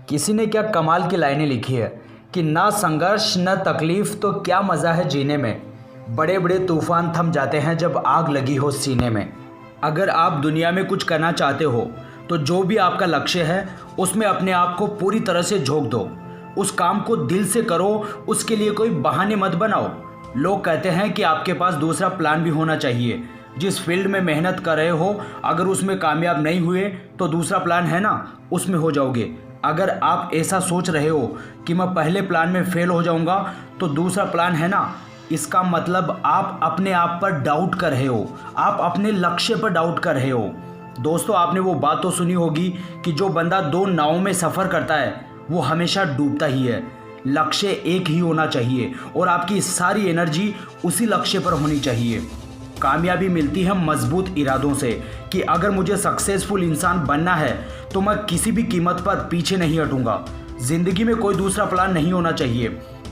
किसी ने क्या कमाल की लाइनें लिखी है कि ना संघर्ष न तकलीफ तो क्या मज़ा है जीने में। बड़े बड़े तूफान थम जाते हैं जब आग लगी हो सीने में। अगर आप दुनिया में कुछ करना चाहते हो तो जो भी आपका लक्ष्य है उसमें अपने आप को पूरी तरह से झोंक दो। उस काम को दिल से करो, उसके लिए कोई बहाने मत बनाओ। लोग कहते हैं कि आपके पास दूसरा प्लान भी होना चाहिए। जिस फील्ड में मेहनत कर रहे हो अगर उसमें कामयाब नहीं हुए तो दूसरा प्लान है ना, उसमें हो जाओगे। अगर आप ऐसा सोच रहे हो कि मैं पहले प्लान में फेल हो जाऊंगा तो दूसरा प्लान है ना, इसका मतलब आप अपने आप पर डाउट कर रहे हो, आप अपने लक्ष्य पर डाउट कर रहे हो। दोस्तों, आपने वो बात तो सुनी होगी कि जो बंदा दो नावों में सफ़र करता है वो हमेशा डूबता ही है। लक्ष्य एक ही होना चाहिए और आपकी सारी एनर्जी उसी लक्ष्य पर होनी चाहिए। कामयाबी मिलती है मजबूत इरादों से कि अगर मुझे सक्सेसफुल इंसान बनना है तो मैं किसी भी कीमत पर पीछे नहीं हटूंगा। ज़िंदगी में कोई दूसरा प्लान नहीं होना चाहिए।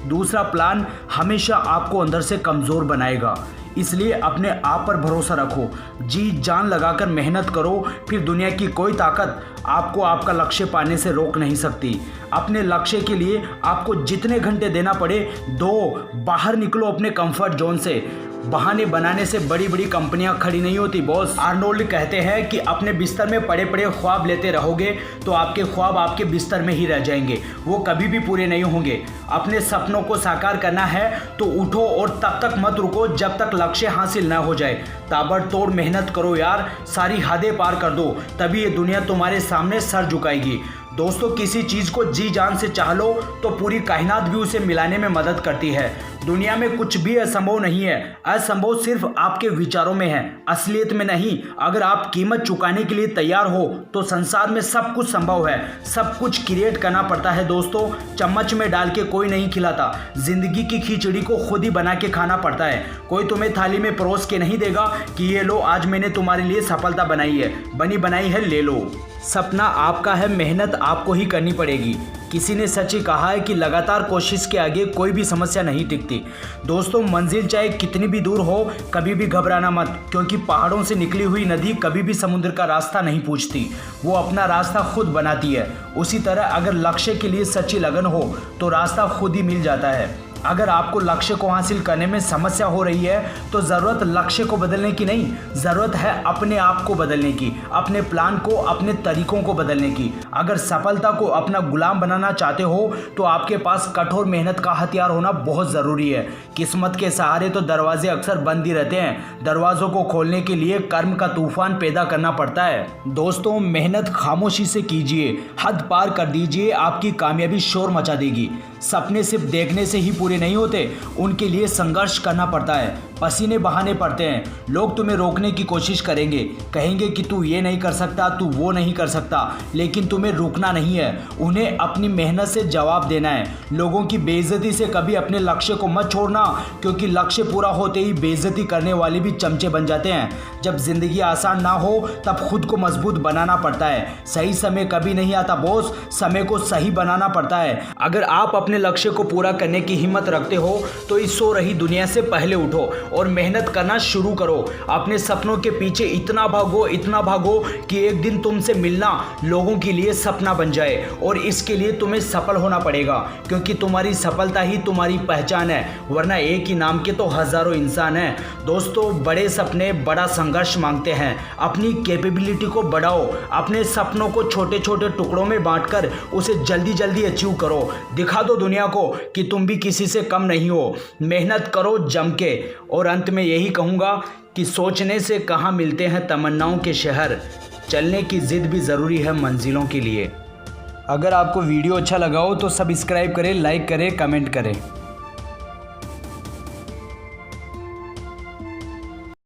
दूसरा प्लान हमेशा आपको अंदर से कमज़ोर बनाएगा। इसलिए अपने आप पर भरोसा रखो, जी जान लगाकर मेहनत करो, फिर दुनिया की कोई ताकत आपको आपका लक्ष्य पाने से रोक नहीं सकती। अपने लक्ष्य के लिए आपको जितने घंटे देना पड़े दो, बाहर निकलो अपने कंफर्ट जोन से। बहाने बनाने से बड़ी बड़ी कंपनियां खड़ी नहीं होती बॉस। आर्नोल्ड कहते हैं कि अपने बिस्तर में पड़े पड़े ख्वाब लेते रहोगे तो आपके ख्वाब आपके बिस्तर में ही रह जाएंगे, वो कभी भी पूरे नहीं होंगे। अपने सपनों को साकार करना है तो उठो और तब तक मत रुको जब तक लक्ष्य हासिल ना हो जाए। ताबड़तोड़ मेहनत करो यार, सारी हदें पार कर दो, तभी ये दुनिया तुम्हारे सामने सर झुकाएगी। दोस्तों, किसी चीज़ को जी जान से चाह लो तो पूरी कायनात भी उसे मिलाने में मदद करती है। दुनिया में कुछ भी असंभव नहीं है। असंभव सिर्फ आपके विचारों में है, असलियत में नहीं। अगर आप कीमत चुकाने के लिए तैयार हो तो संसार में सब कुछ संभव है। सब कुछ क्रिएट करना पड़ता है दोस्तों, चम्मच में डाल के कोई नहीं खिलाता। जिंदगी की खिचड़ी को खुद ही बना के खाना पड़ता है। कोई तुम्हें थाली में परोस के नहीं देगा कि ये लो आज मैंने तुम्हारे लिए सफलता बनाई है, बनी बनाई है, ले लो। सपना आपका है, मेहनत आपको ही करनी पड़ेगी। किसी ने सच ही कहा है कि लगातार कोशिश के आगे कोई भी समस्या नहीं टिकती। दोस्तों, मंजिल चाहे कितनी भी दूर हो कभी भी घबराना मत, क्योंकि पहाड़ों से निकली हुई नदी कभी भी समुद्र का रास्ता नहीं पूछती, वो अपना रास्ता खुद बनाती है। उसी तरह अगर लक्ष्य के लिए सच्ची लगन हो तो रास्ता खुद ही मिल जाता है। अगर आपको लक्ष्य को हासिल करने में समस्या हो रही है तो ज़रूरत लक्ष्य को बदलने की नहीं, ज़रूरत है अपने आप को बदलने की, अपने प्लान को, अपने तरीकों को बदलने की। अगर सफलता को अपना गुलाम बनाना चाहते हो तो आपके पास कठोर मेहनत का हथियार होना बहुत ज़रूरी है। किस्मत के सहारे तो दरवाजे अक्सर बंद ही रहते हैं, दरवाज़ों को खोलने के लिए कर्म का तूफान पैदा करना पड़ता है। दोस्तों, मेहनत खामोशी से कीजिए, हद पार कर दीजिए, आपकी कामयाबी शोर मचा देगी। सपने सिर्फ देखने से ही पूरे नहीं होते, उनके लिए संघर्ष करना पड़ता है, पसीने बहाने पड़ते हैं। लोग तुम्हें रोकने की कोशिश करेंगे, कहेंगे कि तू ये नहीं कर सकता, तू वो नहीं कर सकता, लेकिन तुम्हें रुकना नहीं है, उन्हें अपनी मेहनत से जवाब देना है। लोगों की बेइज्जती से कभी अपने लक्ष्य को मत छोड़ना, क्योंकि लक्ष्य पूरा होते ही बेइज्जती करने वाले भी चमचे बन जाते हैं। जब जिंदगी आसान ना हो तब खुद को मजबूत बनाना पड़ता है। सही समय कभी नहीं आता बॉस, समय को सही बनाना पड़ता है। अगर आप अपने लक्ष्य को पूरा करने की हिम्मत रखते हो तो इस सो रही दुनिया से पहले उठो और मेहनत करना शुरू करो। अपने सपनों के पीछे इतना भागो कि एक दिन तुमसे मिलना लोगों के लिए सपना बन जाए। और इसके लिए तुम्हें सफल होना पड़ेगा, क्योंकि तुम्हारी सफलता ही तुम्हारी पहचान है, वरना एक ही नाम के तो हजारों इंसान हैं। दोस्तों, बड़े सपने बड़ा संघर्ष मांगते हैं। अपनी कैपेबिलिटी को बढ़ाओ, अपने सपनों को छोटे छोटे टुकड़ों में बांटकर उसे जल्दी जल्दी अचीव करो। दिखा दो दुनिया को कि तुम भी किसी से कम नहीं हो। मेहनत करो जम के। और अंत में यही कहूँगा कि सोचने से कहाँ मिलते हैं तमन्नाओं के शहर, चलने की जिद भी ज़रूरी है मंजिलों के लिए। अगर आपको वीडियो अच्छा लगा हो तो सब्सक्राइब करें, लाइक करें, कमेंट करें।